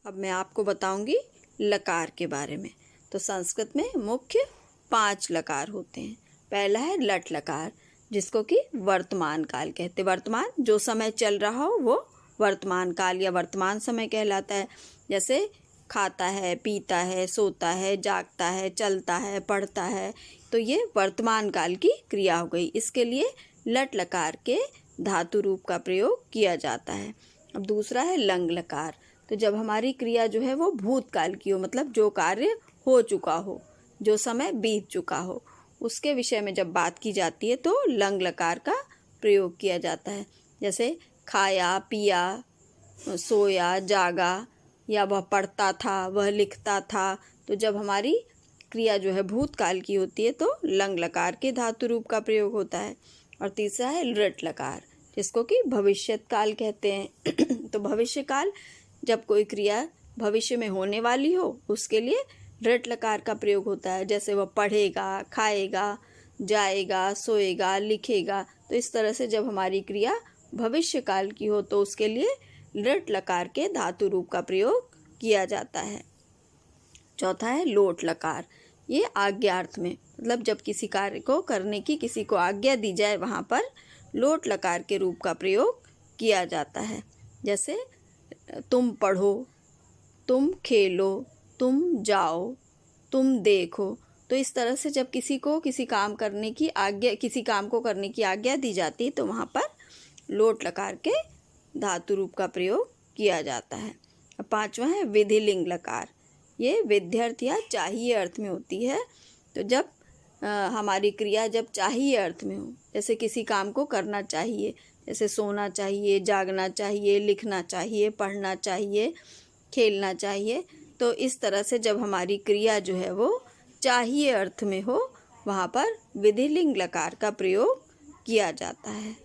अब मैं आपको बताऊंगी लकार के बारे में। तो संस्कृत में मुख्य 5 लकार होते हैं। पहला है लट लकार, जिसको कि वर्तमान काल कहते हैं। वर्तमान जो समय चल रहा हो वो वर्तमान काल या वर्तमान समय कहलाता है। जैसे खाता है, पीता है, सोता है, जागता है, चलता है, पढ़ता है, तो ये वर्तमान काल की क्रिया हो गई। इसके लिए लट लकार के धातु रूप का प्रयोग किया जाता है। अब दूसरा है लंग लकार। तो जब हमारी क्रिया जो है वो भूतकाल की हो, मतलब जो कार्य हो चुका हो, जो समय बीत चुका हो, उसके विषय में जब बात की जाती है तो लंग लकार का प्रयोग किया जाता है। जैसे खाया, पिया, सोया, जागा, या वह पढ़ता था, वह लिखता था। तो जब हमारी क्रिया जो है भूतकाल की होती है तो लंग लकार के धातु रूप का प्रयोग होता है। और तीसरा है लृट लकार, जिसको कि भविष्यत काल कहते हैं। तो भविष्य काल, जब कोई क्रिया भविष्य में होने वाली हो, उसके लिए लृट लकार का प्रयोग होता है। जैसे वह पढ़ेगा, खाएगा, जाएगा, सोएगा, लिखेगा। तो इस तरह से जब हमारी क्रिया भविष्य काल की हो तो उसके लिए लृट लकार के धातु रूप का प्रयोग किया जाता है। चौथा है लोट लकार। ये आज्ञार्थ में, मतलब जब किसी कार्य को करने की किसी को आज्ञा दी जाए, वहाँ पर लोट लकार के रूप का प्रयोग किया जाता है। जैसे तुम पढ़ो, तुम खेलो, तुम जाओ, तुम देखो। तो इस तरह से जब किसी को किसी काम करने की आज्ञा, किसी काम को करने की आज्ञा दी जाती है तो वहाँ पर लोट लकार के धातु रूप का प्रयोग किया जाता है। अब पांचवा है विधिलिंग लकार। ये विध्यर्थ या चाहिए अर्थ में होती है। तो जब हमारी क्रिया जब चाहिए अर्थ में हो, जैसे किसी काम को करना चाहिए, जैसे सोना चाहिए, जागना चाहिए, लिखना चाहिए, पढ़ना चाहिए, खेलना चाहिए, तो इस तरह से जब हमारी क्रिया जो है वो चाहिए अर्थ में हो, वहाँ पर विधिलिंग लकार का प्रयोग किया जाता है।